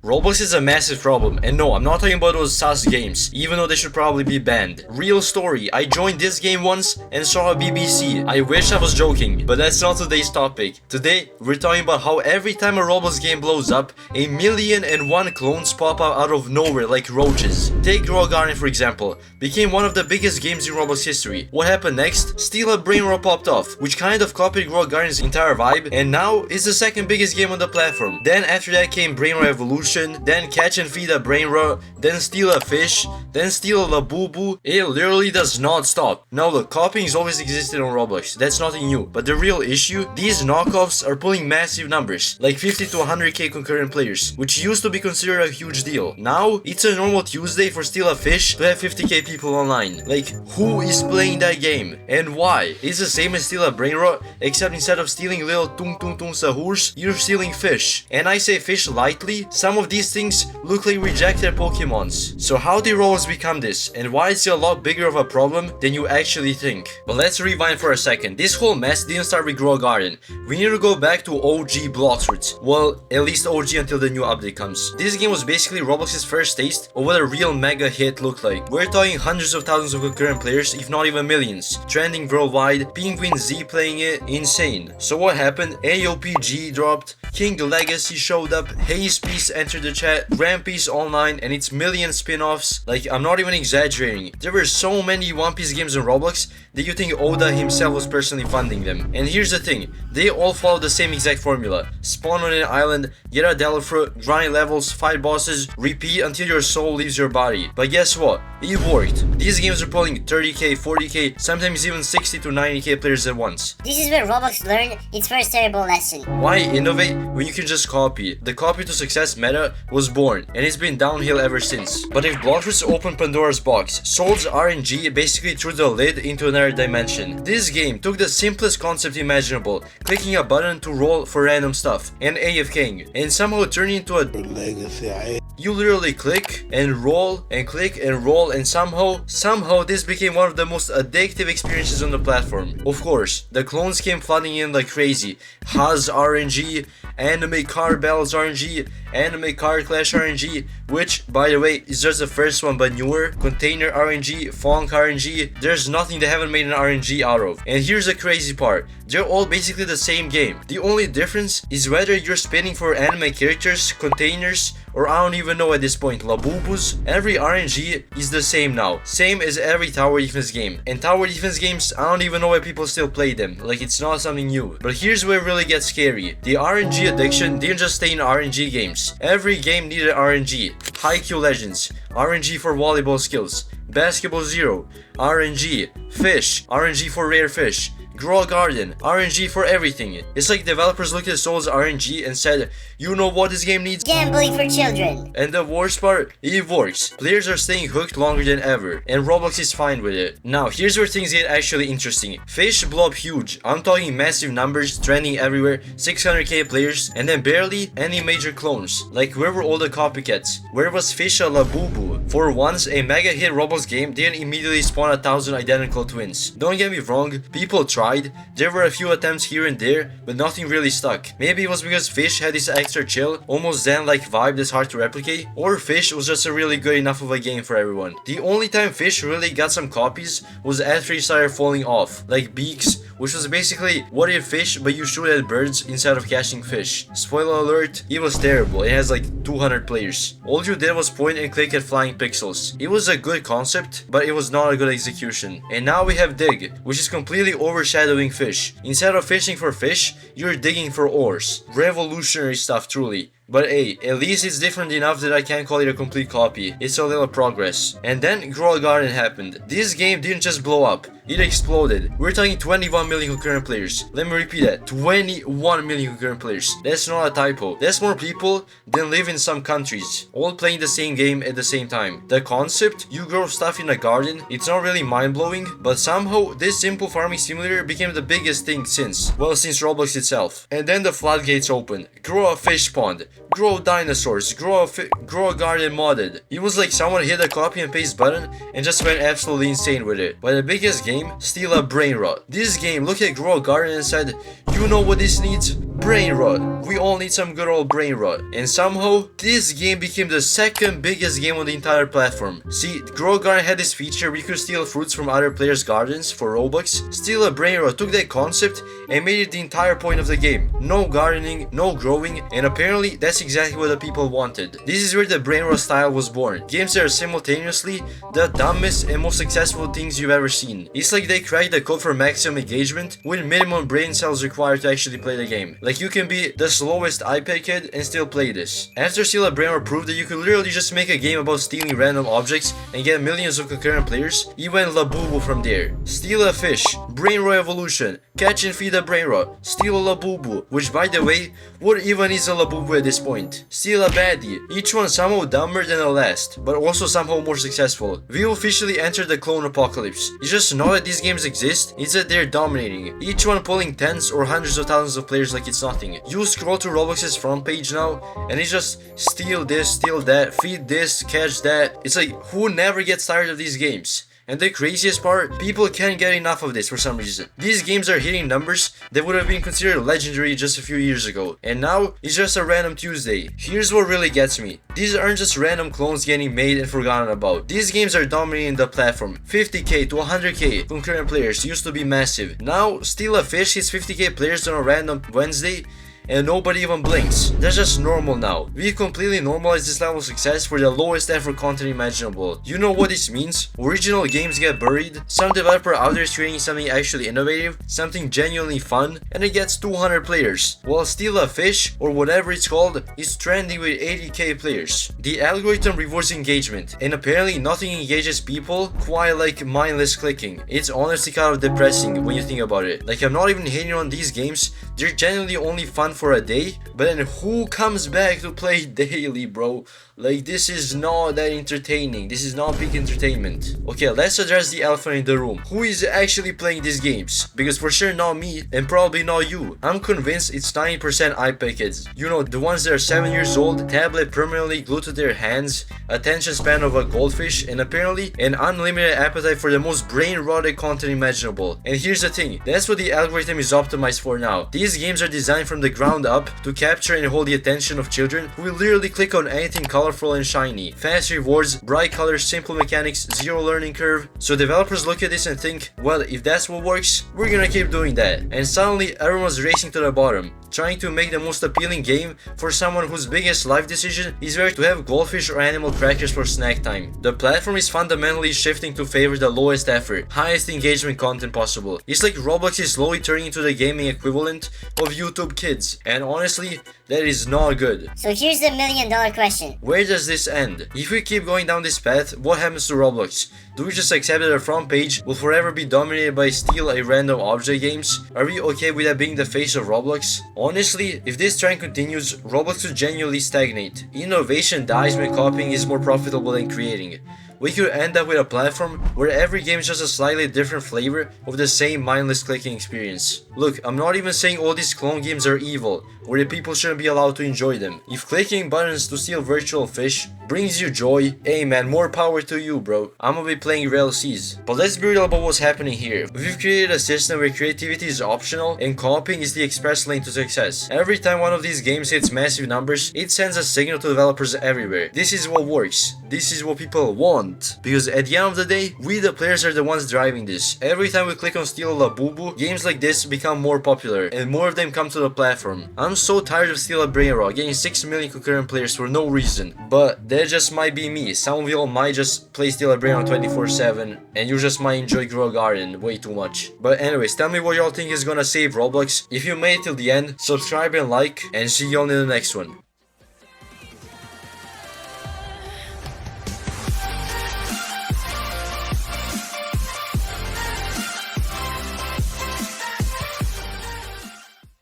Roblox is a massive problem, and no, I'm not talking about those sus games, even though they should probably be banned. Real story, I joined this game once and saw a BBC. I wish I was joking, but that's not today's topic. Today, we're talking about how every time a Roblox game blows up, 1,000,001 clones pop out of nowhere like roaches. Take Grow Garden for example, became one of the biggest games in Roblox history. What happened next? Still a Brainrot popped off, which kind of copied Grow Garden's entire vibe, and now it's the second biggest game on the platform. Then after that came Brainrot Evolution, then Catch and Feed a Brainrot, then Steal a Fish, then Steal a Labubu. It literally does not stop. Now look, copying's always existed on Roblox, that's nothing new, but the real issue, these knockoffs are pulling massive numbers, like 50 to 100k concurrent players, which used to be considered a huge deal. Now, it's a normal Tuesday for Steal a Fish to have 50k people online. Like, who is playing that game? And why? It's the same as Steal a Brainrot, except instead of stealing little tung tung tung sahurs, you're stealing fish. And I say fish lightly, some of these things look like rejected Pokemons. So how did Roblox become this, and why is it a lot bigger of a problem than you actually think? But let's rewind for a second. This whole mess didn't start with Grow Garden. We need to go back to OG Blox Fruits. Well, at least OG until the new update comes. This game was basically Roblox's first taste of what a real mega hit looked like. We're talking hundreds of thousands of concurrent players, if not even millions. Trending worldwide, Penguin Z playing it, insane. So what happened? AOPG dropped, King Legacy showed up, Haze Piece entered the chat, Grand Piece online, and its million spin-offs. Like, I'm not even exaggerating. There were so many One Piece games on Roblox that you think Oda himself was personally funding them. And here's the thing, they all follow the same exact formula. Spawn on an island, get a Devil Fruit, grind levels, fight bosses, repeat until your soul leaves your body. But guess what? It worked. These games are pulling 30k, 40k, sometimes even 60 to 90k players at once. This is where Roblox learned its first terrible lesson. Why innovate when you can just copy? The copy to success meta was born, and it's been downhill ever since. But if Blox Fruits opened Pandora's box, Soul's RNG basically threw the lid into another dimension. This game took the simplest concept imaginable, clicking a button to roll for random stuff, and AFKing, and somehow turned into a legacy. You literally click and roll and click and roll, and somehow this became one of the most addictive experiences on the platform. Of course, the clones came flooding in like crazy. Haz RNG, Anime Car Battles RNG, Anime Car Clash RNG, which, by the way, is just the first one but newer, Container RNG, Fonk RNG, there's nothing they haven't made an RNG out of. And here's the crazy part, they're all basically the same game. The only difference is whether you're spinning for anime characters, containers, or I don't even know at this point, Labubus. Every RNG is the same now, same as every tower defense game. And tower defense games, I don't even know why people still play them, like it's not something new. But here's where it really gets scary. The RNG addiction didn't just stay in RNG games. Every game needed RNG. Haikyuu Legends, RNG for volleyball skills. Basketball Zero, RNG. Fish, RNG for rare fish. Grow Garden, RNG for everything. It's like developers looked at Soul's RNG and said, you know what this game needs? Gambling for children. And the worst part, it works. Players are staying hooked longer than ever, and Roblox is fine with it. Now, here's where things get actually interesting. Fish blow up huge. I'm talking massive numbers, trending everywhere, 600k players, and then barely any major clones. Like, where were all the copycats? Where was Fish a Labubu? For once, a mega hit Roblox game didn't immediately spawn 1,000 identical twins. Don't get me wrong, people tried. There were a few attempts here and there, but nothing really stuck. Maybe it was because Fish had this extra chill, almost zen-like vibe that's hard to replicate, or Fish was just a really good enough of a game for everyone. The only time Fish really got some copies was after he started falling off, like Beaks, which was basically what if fish but you shoot at birds instead of catching fish. Spoiler alert, it was terrible. It has like 200 players. All you did was point and click at flying pixels. It was a good concept, but it was not a good execution. And now we have Dig, which is completely overshadowing Fish. Instead of fishing for fish, you're digging for ores. Revolutionary stuff, truly. But hey, at least it's different enough that I can't call it a complete copy. It's a little progress. And then Grow Garden happened. This game didn't just blow up, it exploded. We're talking 21 million concurrent players. Let me repeat that, 21 million concurrent players. That's not a typo. That's more people than live in some countries, all playing the same game at the same time. The concept, you grow stuff in a garden, it's not really mind-blowing, but somehow this simple farming simulator became the biggest thing since Roblox itself. And then the floodgates opened. Grow a fish pond, grow dinosaurs, grow a garden modded. It was like someone hit a copy and paste button and just went absolutely insane with it. But the biggest game, Steal a Brainrot. This game looked at Grow a Garden and said, you know what this needs? Brainrot. We all need some good old Brainrot. And somehow, this game became the second biggest game on the entire platform. See, Grow Garden had this feature where you could steal fruits from other players' gardens for Robux. Still, a Brainrot took that concept and made it the entire point of the game. No gardening, no growing, and apparently that's exactly what the people wanted. This is where the Brainrot style was born. Games that are simultaneously the dumbest and most successful things you've ever seen. It's like they cracked the code for maximum engagement with minimum brain cells required to actually play the game. Like you can be the slowest iPad kid and still play this. After Steal Brainrot proved that you could literally just make a game about stealing random objects and get millions of concurrent players, you went Labubu from there. Steal a fish, Brainrot evolution, catch and feed a Brainrot, steal a Labubu, which by the way, what even is a Labubu at this point? Steal a baddie, each one somehow dumber than the last, but also somehow more successful. We officially entered the clone apocalypse. You just know that these games exist, it's that they're dominating, each one pulling tens or hundreds of thousands of players like it's nothing. You scroll to Roblox's front page now, and it's just steal this, steal that, feed this, catch that. It's like, who never gets tired of these games? And the craziest part, people can't get enough of this for some reason. These games are hitting numbers that would have been considered legendary just a few years ago. And now, it's just a random Tuesday. Here's what really gets me. These aren't just random clones getting made and forgotten about. These games are dominating the platform. 50k to 100k concurrent players used to be massive. Now, Steal a Fish hits 50k players on a random Wednesday, and nobody even blinks. That's just normal now. We've completely normalized this level of success for the lowest effort content imaginable. You know what this means? Original games get buried, some developer out there is creating something actually innovative, something genuinely fun, and it gets 200 players. While Steal a Fish, or whatever it's called, is trending with 80k players. The algorithm rewards engagement, and apparently nothing engages people quite like mindless clicking. It's honestly kind of depressing when you think about it. Like, I'm not even hating on these games, they're genuinely only fun for a day, but then who comes back to play daily, bro? Like, this is not that entertaining. This is not big entertainment. Okay, let's address the elephant in the room. Who is actually playing these games? Because for sure not me, and probably not you. I'm convinced it's 90% iPad kids. You know, the ones that are 7 years old, tablet permanently glued to their hands, attention span of a goldfish, and apparently an unlimited appetite for the most brain-rotted content imaginable. And here's the thing, that's what the algorithm is optimized for now. These games are designed from the ground up to capture and hold the attention of children who will literally click on anything colorful and shiny. Fast rewards, bright colors, simple mechanics, zero learning curve. So developers look at this and think, well, if that's what works, we're gonna keep doing that. And suddenly everyone's racing to the bottom, trying to make the most appealing game for someone whose biggest life decision is whether to have goldfish or animal crackers for snack time. The platform is fundamentally shifting to favor the lowest effort, highest engagement content possible. It's like Roblox is slowly turning into the gaming equivalent of YouTube Kids, and honestly, that is not good. So here's the $1,000,000 question. Where does this end? If we keep going down this path, what happens to Roblox? Do we just accept that our front page will forever be dominated by steal a random object games? Are we okay with that being the face of Roblox? Honestly, if this trend continues, Roblox will genuinely stagnate. Innovation dies when copying is more profitable than creating. We could end up with a platform where every game is just a slightly different flavor of the same mindless clicking experience. Look, I'm not even saying all these clone games are evil, or that people shouldn't be allowed to enjoy them. If clicking buttons to steal virtual fish brings you joy, hey man, more power to you, bro. I'm gonna be playing Rail Cs. But let's be real about what's happening here. We've created a system where creativity is optional and copying is the express lane to success. Every time one of these games hits massive numbers, it sends a signal to developers everywhere. This is what works. This is what people want. Because at the end of the day, we the players are the ones driving this. Every time we click on Steal Labubu, games like this become more popular and more of them come to the platform. I'm so tired of Steal Brainrot getting 6 million concurrent players for no reason. But that just might be me. Some of y'all might just play Steal Brainrot 24/7 and you just might enjoy Grow Garden way too much. But anyways, tell me what y'all think is gonna save Roblox. If you made it till the end, subscribe and like, and see y'all in the next one.